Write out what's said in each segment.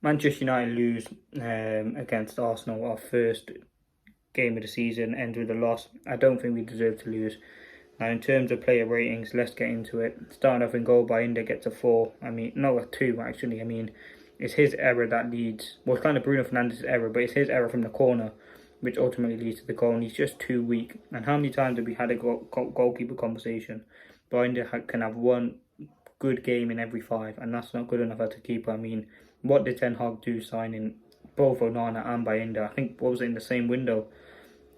Manchester United lose against Arsenal, our first game of the season, ends with a loss. I don't think we deserve to lose. Now, in terms of player ratings, let's get into it. Starting off in goal, Bayindir gets a 4. I mean, no, a 2 actually. I mean, it's his error that leads. Well, it's kind of Bruno Fernandes's error, but it's his error from the corner, which ultimately leads to the goal. And he's just too weak. And how many times have we had a goalkeeper conversation? Bayindir can have one good game in every 5, and that's not good enough as a keeper. I mean, what did Ten Hag do signing both Onana and Bayindir? I think, what was it, in the same window?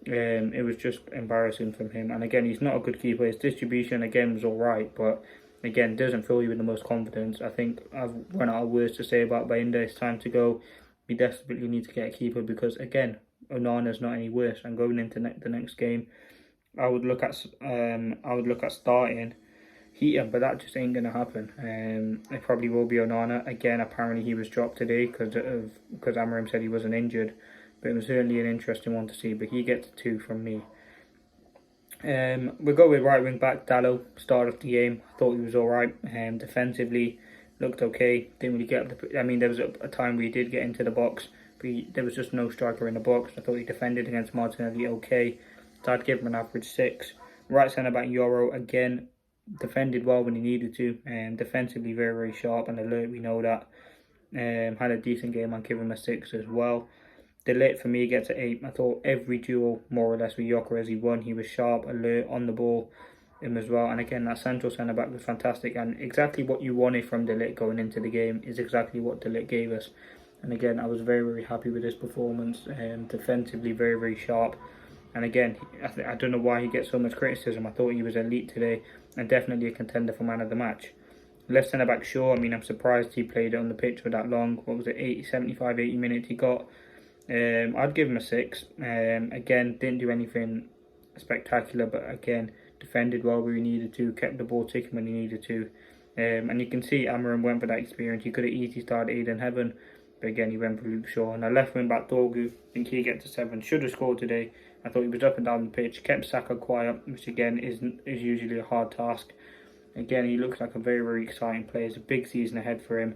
It was just embarrassing from him. And again, he's not a good keeper. His distribution again was alright, but again, doesn't fill you with the most confidence. I think I've run out of words to say about Bayindir. It's time to go. We desperately need to get a keeper because again, Onana's not any worse. And going into the next game, I would look at starting Heaton, but that just ain't gonna happen. It probably will be Onana again. Apparently, he was dropped today because Amorim said he wasn't injured. But it was certainly an interesting one to see. But he gets 2 from me. We'll go with right wing back Dallo. Start of the game, I thought he was alright. Defensively, looked okay. Didn't really get up the. I mean, there was a time where he did get into the box, but there was just no striker in the box. I thought he defended against Martinelli okay. So I'd give him an average 6. Right centre back Yoro again, defended well when he needed to, and defensively very sharp and alert. We know that. Had a decent game. I'd give him a 6 as well. De Ligt for me gets an 8. I thought every duel more or less with Gyökeres he won. He was sharp, alert, on the ball him as well. And again, that central centre back was fantastic, and exactly what you wanted from De Ligt going into the game is exactly what De Ligt gave us. And again, I was very happy with his performance. Defensively very sharp. And again, I don't know why he gets so much criticism. I thought he was elite today and definitely a contender for man of the match. Left centre back Shaw, I mean, I'm surprised he played on the pitch for that long. What was it, 75, 80 minutes he got. I'd give him a 6. Again, didn't do anything spectacular, but again, defended well where he needed to, kept the ball ticking when he needed to. And you can see Amorim went for that experience. He could have easily started Aiden Heaven, but again, he went for Luke Shaw. And I left wing back Dorgu, I think he gets a 7. Should have scored today. I thought he was up and down the pitch, kept Saka quiet, which again is usually a hard task. Again, he looks like a very exciting player. It's a big season ahead for him.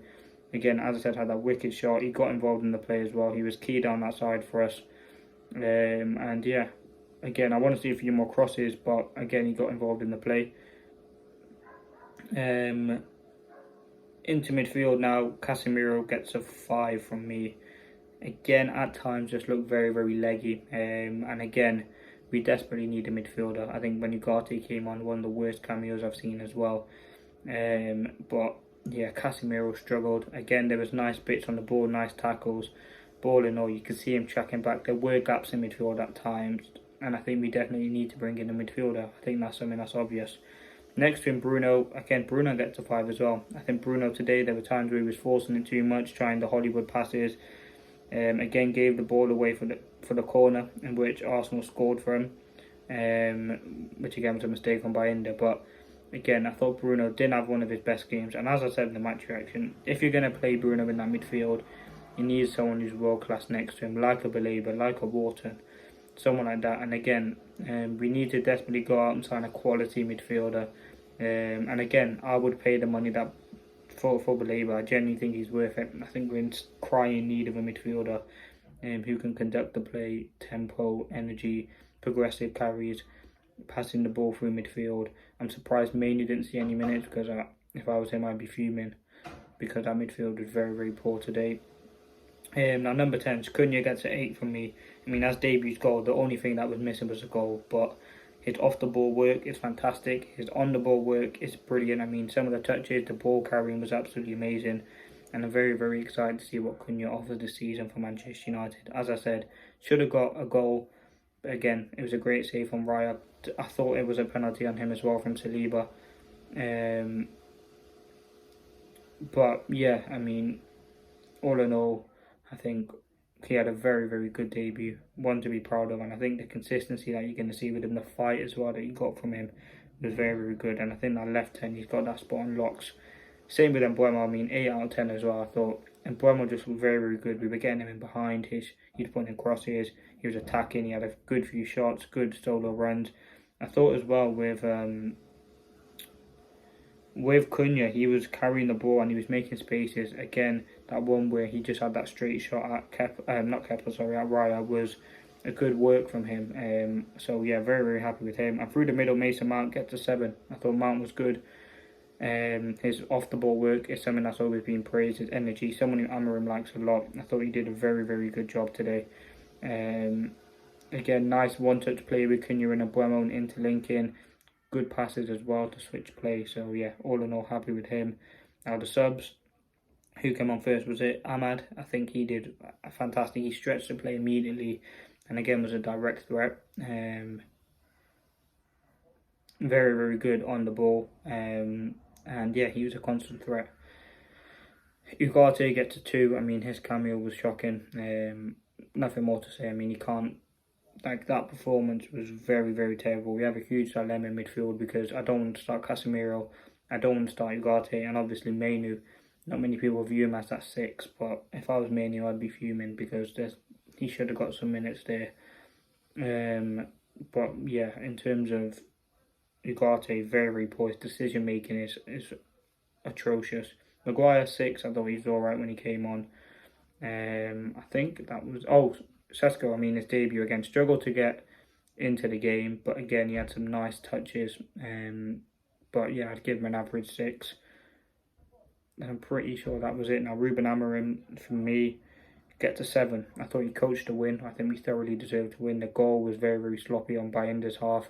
Again, as I said, had that wicked shot. He got involved in the play as well. He was key down that side for us. And yeah, again, I want to see a few more crosses, but again, he got involved in the play. Into midfield now, Casemiro gets a 5 from me. Again, at times, just looked very leggy. And again, we desperately need a midfielder. I think when Ugarte came on, one of the worst cameos I've seen as well. But yeah, Casemiro struggled. Again, there was nice bits on the ball, nice tackles. Ball and all, you could see him tracking back. There were gaps in midfield at times, and I think we definitely need to bring in a midfielder. I think that's something that's obvious. Next to him, Bruno. Again, Bruno gets a 5 as well. I think Bruno today, there were times where he was forcing it too much, trying the Hollywood passes. Again, gave the ball away for the corner in which Arsenal scored for him, which again was a mistake on Bayindir. But again, I thought Bruno didn't have one of his best games. And as I said in the match reaction, if you're going to play Bruno in that midfield, you need someone who's world class next to him, like a Baleba, like a Wharton, someone like that. And again, we need to desperately go out and sign a quality midfielder. And again, I would pay the money that for Baleba. I genuinely think he's worth it. I think we're in crying need of a midfielder who can conduct the play, tempo, energy, progressive carries, passing the ball through midfield. I'm surprised Mainly didn't see any minutes because if I was him, I'd be fuming because that midfield was very poor today. Now number 10, CUNHA gets an 8 from me. I mean, as debut's goal, the only thing that was missing was a goal, but his off the ball work is fantastic. His on the ball work is brilliant. I mean, some of the touches, the ball carrying was absolutely amazing. And I'm very excited to see what CUNHA offers this season for Manchester United. As I said, should have got a goal. But again, it was a great save from Raya. I thought it was a penalty on him as well from Saliba. But yeah, I mean, all in all, I think he had a very good debut. One to be proud of, and I think the consistency that you're going to see with him, the fight as well that you got from him, was very good. And I think that left 10, he's got that spot on locks. Same with MBUEMO, I mean, 8 out of 10 as well, I thought. MBUEMO just was very good. We were getting him in behind, he's putting in crosses, he was attacking, he had a good few shots, good solo runs. I thought as well with with Cunha, he was carrying the ball and he was making spaces. Again, that one where he just had that straight shot at at Raya was a good work from him. So yeah, very very happy with him. And through the middle, Mason Mount gets to 7. I thought Mount was good. His off the ball work is something that's always been praised. His energy, someone who Amorim likes a lot. I thought he did a very very good job today. Again, nice one touch play with Cunha and MBUEMO and interlinking. Good passes as well to switch play. So yeah, all in all, happy with him. Now the subs, who came on first, was it Ahmad? I think he did a fantastic. He stretched the play immediately, and again was a direct threat. Very very good on the ball. And yeah, he was a constant threat. Ugarte gets a 2. I mean, his cameo was shocking. Nothing more to say. I mean, you can't. Like, that performance was very, very terrible. We have a huge dilemma in midfield because I don't want to start Casemiro, I don't want to start Ugarte, and obviously Mainu. Not many people view him as that 6, but if I was Mainu, I'd be fuming because he should have got some minutes there. But yeah, in terms of Ugarte, very, very poor. His decision making is atrocious. Maguire 6, I thought he was alright when he came on. I think that was Sesko. I mean, his debut again, struggled to get into the game, but again he had some nice touches. But yeah, I'd give him an average 6. And I'm pretty sure that was it. Now Ruben Amorim, for me, gets a 7. I thought he coached to win. I think we thoroughly deserved to win. The goal was very very sloppy on Bayinder's half,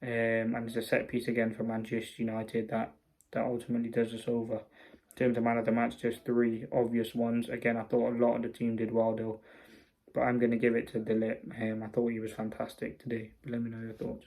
and it's a set piece again for Manchester United that ultimately does us over. In terms of man of the match, just 3 obvious ones. Again, I thought a lot of the team did well though, but I'm going to give it to De Ligt. I thought he was fantastic today. But let me know your thoughts.